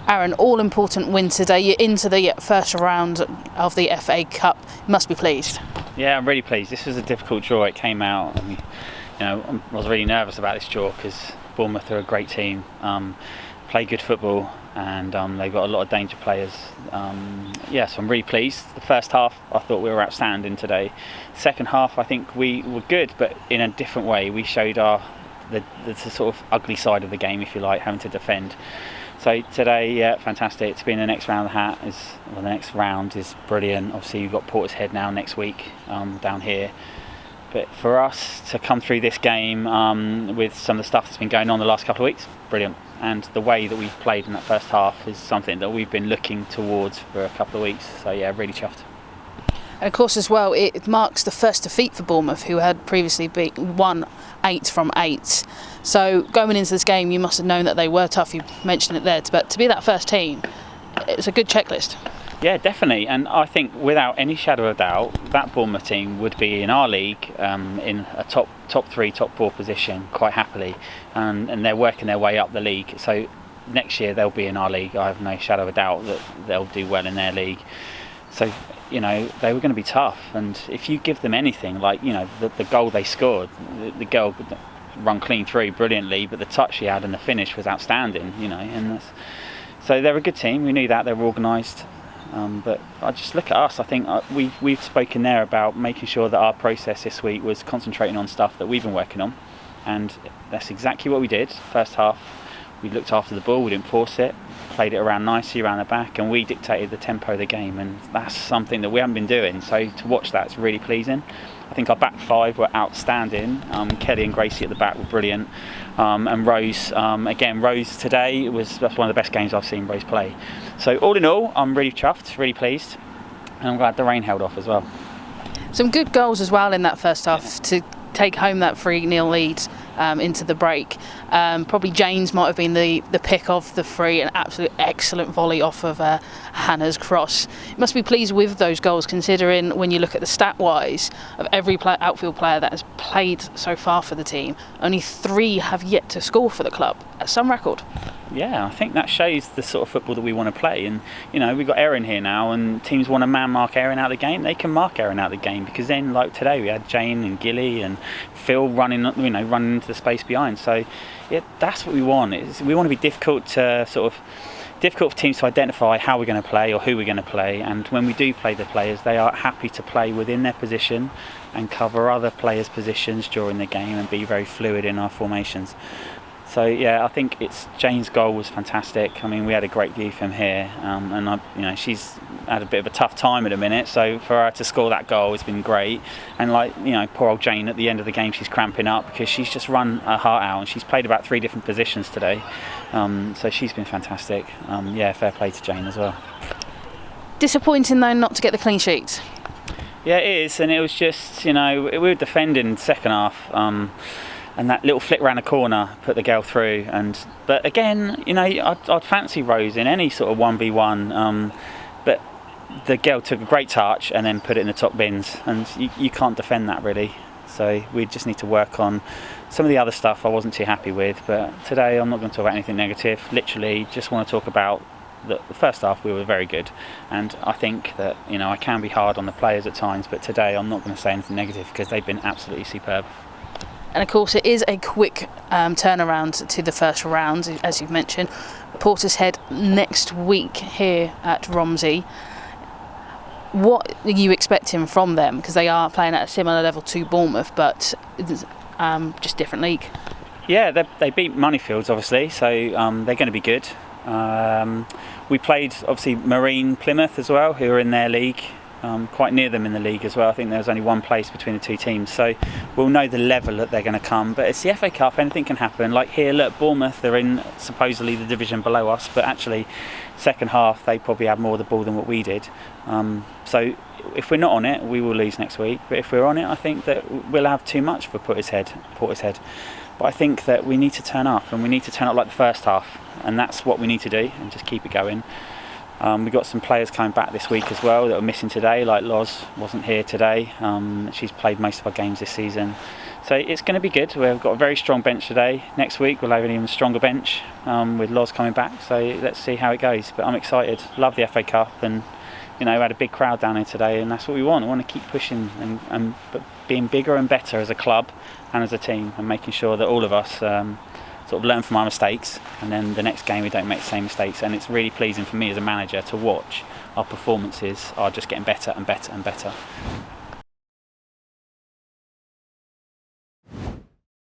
Aaron, all-important win today. You're into the first round of the FA Cup. You must be pleased. Yeah, I'm really pleased. This was a difficult draw. It came out. I was really nervous about this draw because Bournemouth are a great team, play good football, and they've got a lot of danger players. So I'm really pleased. The first half, I thought we were outstanding today. Second half, I think we were good, but in a different way. We showed the sort of ugly side of the game, if you like, having to defend. So today, yeah, fantastic. To be in the next round of the hat the next round is brilliant. Obviously, you've got Portishead now next week down here. But for us to come through this game with some of the stuff that's been going on the last couple of weeks, brilliant. And the way that we've played in that first half is something that we've been looking towards for a couple of weeks. So yeah, really chuffed. And of course, as well, it marks the first defeat for Bournemouth, who had previously won 8 from 8. So going into this game, you must have known that they were tough. You mentioned it there, but to be that first team, it's a good checklist. Yeah, definitely. And I think without any shadow of doubt, that Bournemouth team would be in our league in a top 3, top 4 position quite happily. And they're working their way up the league. So next year they'll be in our league. I have no shadow of a doubt that they'll do well in their league. So, they were going to be tough. And if you give them anything, like, the goal they scored, the goal run clean through brilliantly, but the touch he had and the finish was outstanding, so they're a good team. We knew that. They were organised. But I just look at us. I think we've spoken there about making sure that our process this week was concentrating on stuff that we've been working on, and that's exactly what we did. First half, we looked after the ball. We didn't force it. Played it around nicely around the back, and we dictated the tempo of the game, and that's something that we haven't been doing. So to watch that's really pleasing. I think our back 5 were outstanding. Kelly and Gracie at the back were brilliant, and Rose Rose today that's one of the best games I've seen Rose play. So all in all, I'm really chuffed, really pleased, and I'm glad the rain held off as well. Some good goals as well in that first half to take home that 3-0 lead into the break. Probably James might have been the pick of the 3, an absolute excellent volley off of Hannah's cross. You must be pleased with those goals, considering when you look at the stat-wise of every outfield player that has played so far for the team, only 3 have yet to score for the club. That's some record. Yeah, I think that shows the sort of football that we want to play. And we've got Erin here now, and teams want to man-mark Erin out of the game. They can mark Erin out of the game, because then, like today, we had Jane and Gilly and Phil running into the space behind. So yeah, that's what we want. We want to be difficult for teams to identify how we're going to play or who we're going to play. And when we do play the players, they are happy to play within their position and cover other players' positions during the game and be very fluid in our formations. So yeah, I think Jane's goal was fantastic. I mean, we had a great view from here, and she's had a bit of a tough time at the minute. So for her to score that goal has been great. And poor old Jane at the end of the game, she's cramping up because she's just run her heart out, and she's played about 3 different positions today. So she's been fantastic. Fair play to Jane as well. Disappointing though not to get the clean sheet. Yeah, it is, and it was just we were defending second half. And that little flick round the corner put the girl through. But again, I'd fancy Rose in any sort of 1v1. But the girl took a great touch and then put it in the top bins, and you can't defend that really. So we just need to work on some of the other stuff I wasn't too happy with. But today I'm not going to talk about anything negative. Literally, just want to talk about the first half. We were very good, and I think that I can be hard on the players at times. But today I'm not going to say anything negative because they've been absolutely superb. And of course, it is a quick turnaround to the first round, as you've mentioned. Portishead next week here at Romsey. What are you expecting from them? Because they are playing at a similar level to Bournemouth, but just different league. Yeah, they beat Moneyfields, obviously, so they're going to be good. We played, obviously, Marine Plymouth as well, who are in their league. Quite near them in the league as well. I think there's only 1 place between the 2 teams, so we'll know the level that they're going to come. But it's the FA Cup, anything can happen. Like here, look, Bournemouth, they're in supposedly the division below us, but actually second half they probably had more of the ball than what we did. So if we're not on it, we will lose next week. But if we're on it, I think that we'll have too much for Portishead. But I think that we need to turn up, and we need to turn up like the first half, and that's what we need to do, and just keep it going. We've got some players coming back this week as well that are missing today, like Loz wasn't here today. She's played most of our games this season. So it's going to be good. We've got a very strong bench today. Next week we'll have an even stronger bench with Loz coming back. So let's see how it goes. But I'm excited. Love the FA Cup, and we had a big crowd down here today, and that's what we want. I want to keep pushing and being bigger and better as a club and as a team, and making sure that all of us sort of learn from our mistakes, and then the next game we don't make the same mistakes. And it's really pleasing for me as a manager to watch our performances are just getting better and better and better.